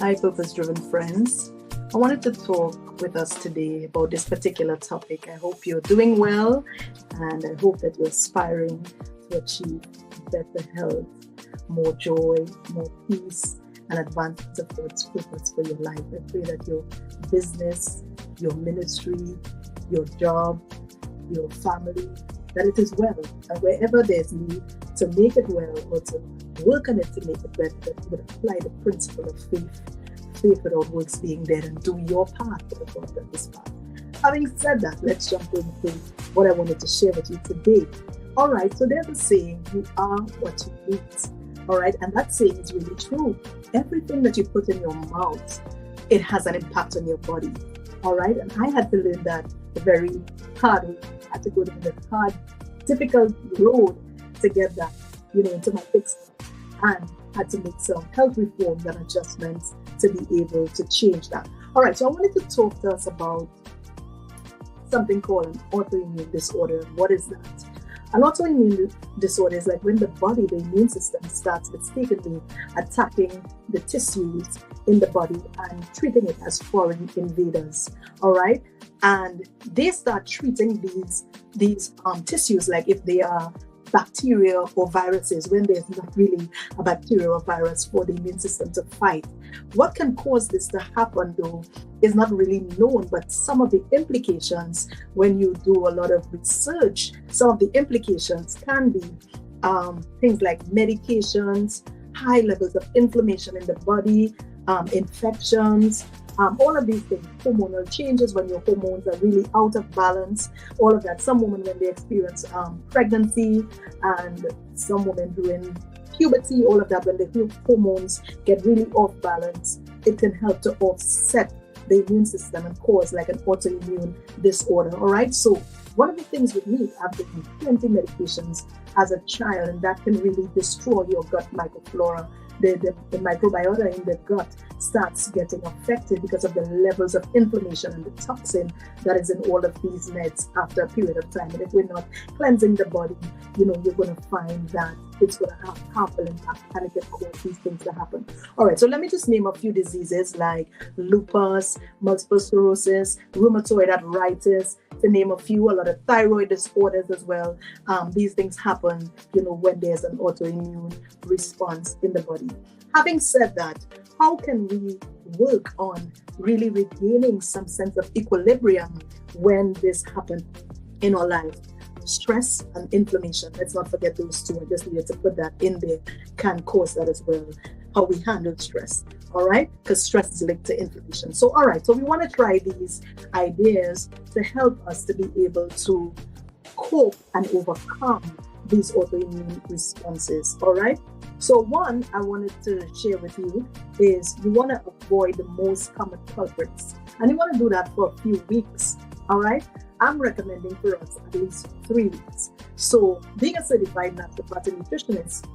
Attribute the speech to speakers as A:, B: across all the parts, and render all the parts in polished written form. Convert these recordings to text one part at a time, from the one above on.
A: Hi, purpose driven friends. I wanted to talk with us today about this particular topic. I hope you're doing well and I hope that you're aspiring to achieve better health, more joy, more peace, and advancement of God's purpose for your life. I pray that your business, your ministry, your job, your family, that it is well. And wherever there's need to make it well or to work on it to make it better, that you would apply the principle of faith. Faith without works being dead, and do your part for the God of this path. Having said that, let's jump into what I wanted to share with you today. All right, so there's a saying, you are what you eat. All right, and that saying is really true. Everything that you put in your mouth, it has an impact on your body. All right, and I had to learn that the very hard way. I had to go down the hard, difficult road to get that, into my fix, and had to make some health reforms and adjustments to be able to change that. All right, so I wanted to talk to us about something called an autoimmune disorder. What is that? An autoimmune disorder is like when the body, the immune system, starts mistakenly attacking the tissues in the body and treating it as foreign invaders. All right, and they start treating these tissues like if they are bacteria or viruses, when there's not really a bacteria or virus for the immune system to fight. What can cause this to happen, though, is not really known, but some of the implications, when you do a lot of research, some of the implications can be things like medications, high levels of inflammation in the body, infections, all of these things, hormonal changes when your hormones are really out of balance, all of that. Some women when they experience pregnancy, and some women during puberty, all of that, when the hormones get really off balance, it can help to offset the immune system and cause like an autoimmune disorder. All right, so one of the things with me, I've taken plenty medications as a child, and that can really destroy your gut microflora. The microbiota in the gut starts getting affected because of the levels of inflammation and the toxin that is in all of these meds after a period of time. And if we're not cleansing the body, you're going to find that it's going to have harmful impact and it can cause these things to happen. All right, so let me just name a few diseases like lupus, multiple sclerosis, rheumatoid arthritis, to name a few, a lot of thyroid disorders as well. These things happen, when there's an autoimmune response in the body. Having said that, how can we work on really regaining some sense of equilibrium when this happens in our life? Stress and inflammation, let's not forget those two. I just needed to put that in there, can cause that as well. How we handle stress, all right? Because stress is linked to inflammation. So, all right, so we want to try these ideas to help us to be able to cope and overcome these autoimmune responses, all right? So one I wanted to share with you is you want to avoid the most common culprits. And you want to do that for a few weeks, all right? I'm recommending for us at least 3 weeks. So being a certified naturopathic nutritionist,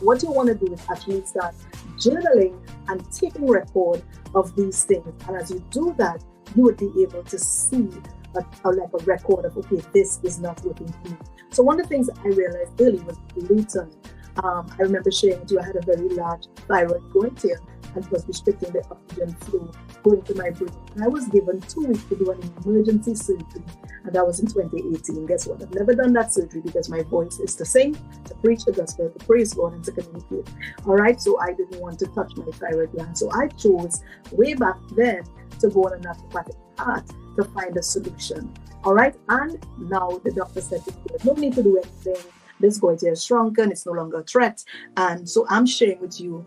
A: what you want to do is actually start journaling and taking record of these things. And as you do that, you would be able to see a record of, okay, this is not working for me. So one of the things I realized early was gluten. I remember sharing with you, I had a very large thyroid growth here and it was restricting the oxygen flow going to my brain. And I was given 2 weeks to do an emergency surgery, and that was in 2018. Guess what? I've never done that surgery because my voice is to sing, to preach the gospel, to praise God, and to communicate. All right, so I didn't want to touch my thyroid gland. So I chose way back then to go on a naturopathic path to find a solution. All right, and now the doctor said there's no need to do anything. This goiter is shrunken, it's no longer a threat. And so I'm sharing with you,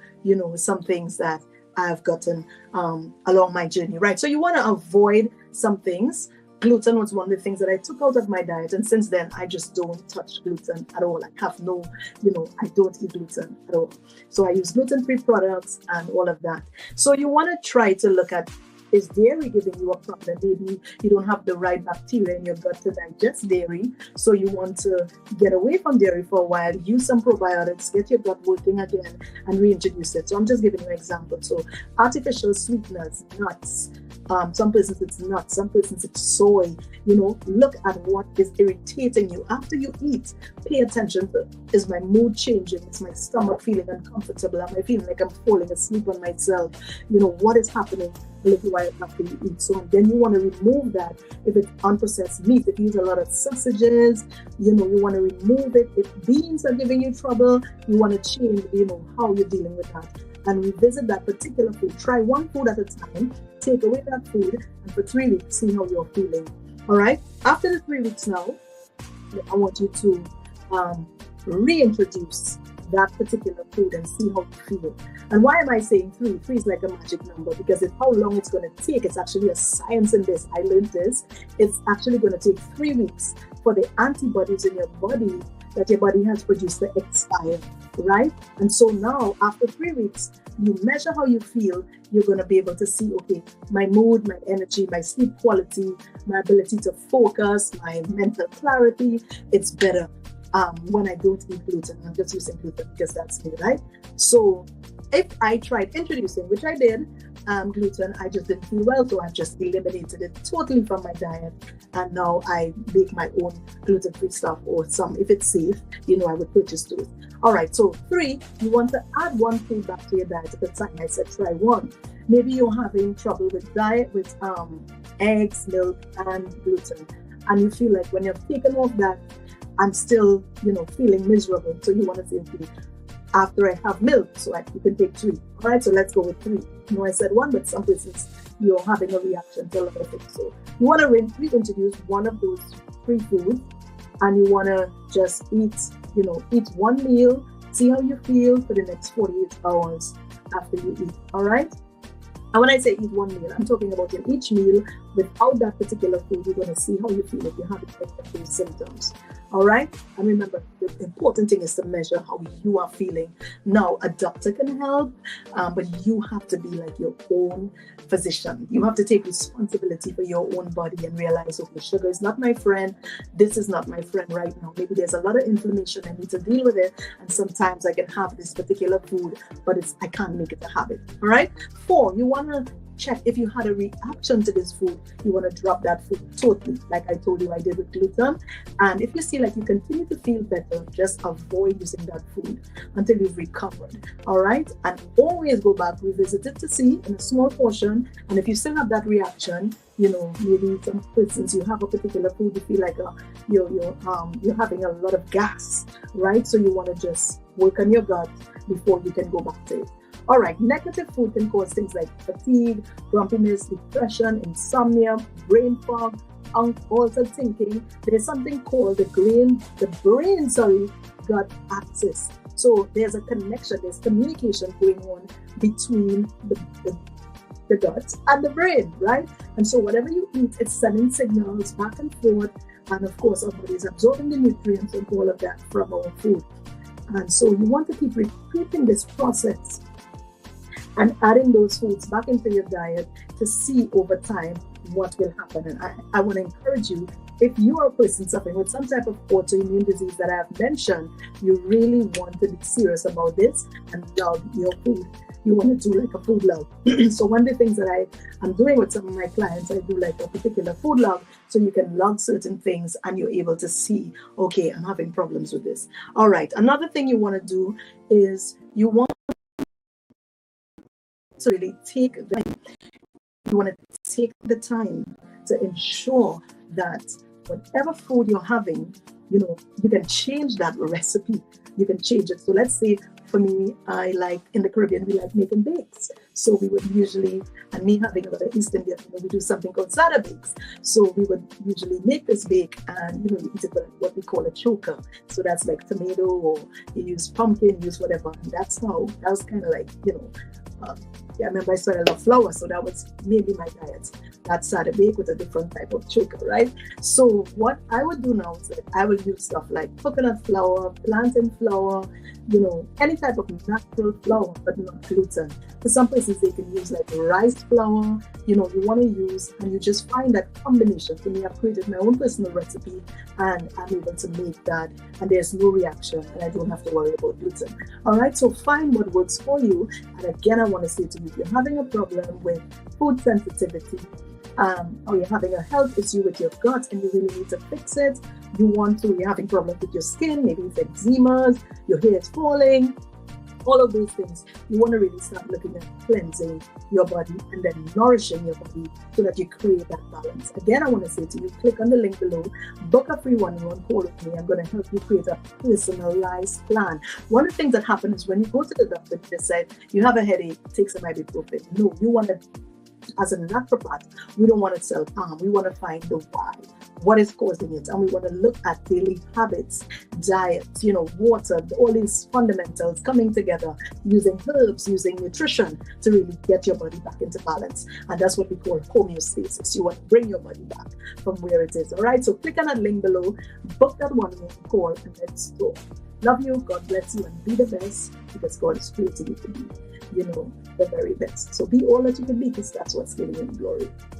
A: some things that I've gotten along my journey, right? So you want to avoid some things. Gluten was one of the things that I took out of my diet. And since then, I just don't touch gluten at all. I have no, I don't eat gluten at all. So I use gluten-free products and all of that. So you want to try to look at, is dairy giving you a problem? Maybe you don't have the right bacteria in your gut to digest dairy. So you want to get away from dairy for a while, use some probiotics, get your gut working again, and reintroduce it. So I'm just giving you an example. So artificial sweeteners, nuts, Some persons it's nuts, some persons it's soy. Look at what is irritating you. After you eat, pay attention to, is my mood changing? Is my stomach feeling uncomfortable? Am I feeling like I'm falling asleep on myself? What is happening a little while after you eat? So then you want to remove that. If it's unprocessed meat, if you eat a lot of sausages, you want to remove it. If beans are giving you trouble, you want to change, how you're dealing with that. And revisit that particular food. Try one food at a time, take away that food, and for 3 weeks, see how you're feeling. All right? After the 3 weeks now, I want you to reintroduce that particular food and see how you feel. And why am I saying 3? 3 is like a magic number because it's how long it's going to take. It's actually a science in this. I learned this. It's actually going to take 3 weeks for the antibodies in your body that your body has produced to expire, right? And so now, after 3 weeks, you measure how you feel. You're going to be able to see, okay, my mood, my energy, my sleep quality, my ability to focus, my mental clarity, it's better when I don't eat gluten. I'm just using gluten because that's me, right? So if I tried introducing, which I did, gluten, I just didn't feel well, so I've just eliminated it totally from my diet. And now I make my own gluten-free stuff, or some, if it's safe, I would purchase those. All right, so 3, you want to add one food back to your diet at the time. I said try one. Maybe you're having trouble with diet with eggs, milk, and gluten, and you feel like when you've taken off that, I'm still, feeling miserable. So you want to say, okay, after I have milk, so you can take 3. All right, so let's go with 3. I said 1, but some persons, you're having a reaction to a lot of things. So you want to reintroduce one of those 3 foods, and you want to just eat one meal, see how you feel for the next 48 hours after you eat. All right? And when I say eat one meal, I'm talking about in each meal, without that particular food, you're going to see how you feel if you have any of those symptoms. All right? And remember, the important thing is to measure how you are feeling. Now, a doctor can help, but you have to be like your own physician. You have to take responsibility for your own body and realize, okay, sugar is not my friend. This is not my friend right now. Maybe there's a lot of inflammation. I need to deal with it. And sometimes I can have this particular food, but I can't make it a habit. All right? 4, you want to check if you had a reaction to this food. You want to drop that food totally, like I told you I did with gluten. And if you see like you continue to feel better, just avoid using that food until you've recovered. All right? And always go back, revisit it to see in a small portion. And if you still have that reaction, maybe some persons, you have a particular food, you feel like you're having a lot of gas, right? So you want to just work on your gut before you can go back to it. All right, negative food can cause things like fatigue, grumpiness, depression, insomnia, brain fog, altered thinking. There's something called the brain gut axis. So there's a connection, there's communication going on between the gut and the brain, right? And so whatever you eat, it's sending signals back and forth. And of course, our body is absorbing the nutrients and all of that from our food. And so you want to keep repeating this process and adding those foods back into your diet to see over time what will happen. And I want to encourage you, if you are a person suffering with some type of autoimmune disease that I have mentioned, you really want to be serious about this and love your food. You want to do like a food log. So one of the things that I'm doing with some of my clients, I do like a particular food log, so you can log certain things and you're able to see, okay, I'm having problems with this. All right, another thing you want to do is you want to really take the time to ensure that whatever food you're having, you can change that recipe. You can change it. So let's say for me, I like, in the Caribbean, we like making bakes. So we would usually, and me having a lot of East Indian, we do something called sada bakes. So we would usually make this bake and, you eat it with what we call a choker. So that's like tomato, or you use pumpkin, use whatever. And that was kind of like, I remember I started a lot of flour, so that was maybe my diet. That sada bake with a different type of choker, right? So what I would do now is that I will use stuff like coconut flour, plantain flour, any type of natural flour, but not gluten. For some places, they can use like rice flour, you want to use, and you just find that combination. For me, I've created my own personal recipe, and I'm able to make that, and there's no reaction, and I don't have to worry about gluten. All right, so find what works for you. And again, I want to say to you, if you're having a problem with food sensitivity, or you're having a health issue with your gut and you really need to fix it, you're having problems with your skin, maybe it's eczema, your hair is falling, all of those things, you want to really start looking at cleansing your body and then nourishing your body so that you create that balance. Again, I want to say to you, click on the link below, book a free one-on-one call with me. I'm going to help you create a personalized plan. One of the things that happens when you go to the doctor, they say, you have a headache, take some ibuprofen. No, you want to, as a naturopath, we don't want to self-harm. We want to find the why. What is causing it? And we want to look at daily habits, diet, water, all these fundamentals coming together, using herbs, using nutrition to really get your body back into balance. And that's what we call homeostasis. You want to bring your body back from where it is. All right, so click on that link below, book that one-on-one call, and let's go. Love you, God bless you, and be the best, because God is creating you to be, the very best. So be all that you can be, because that's what's giving you glory.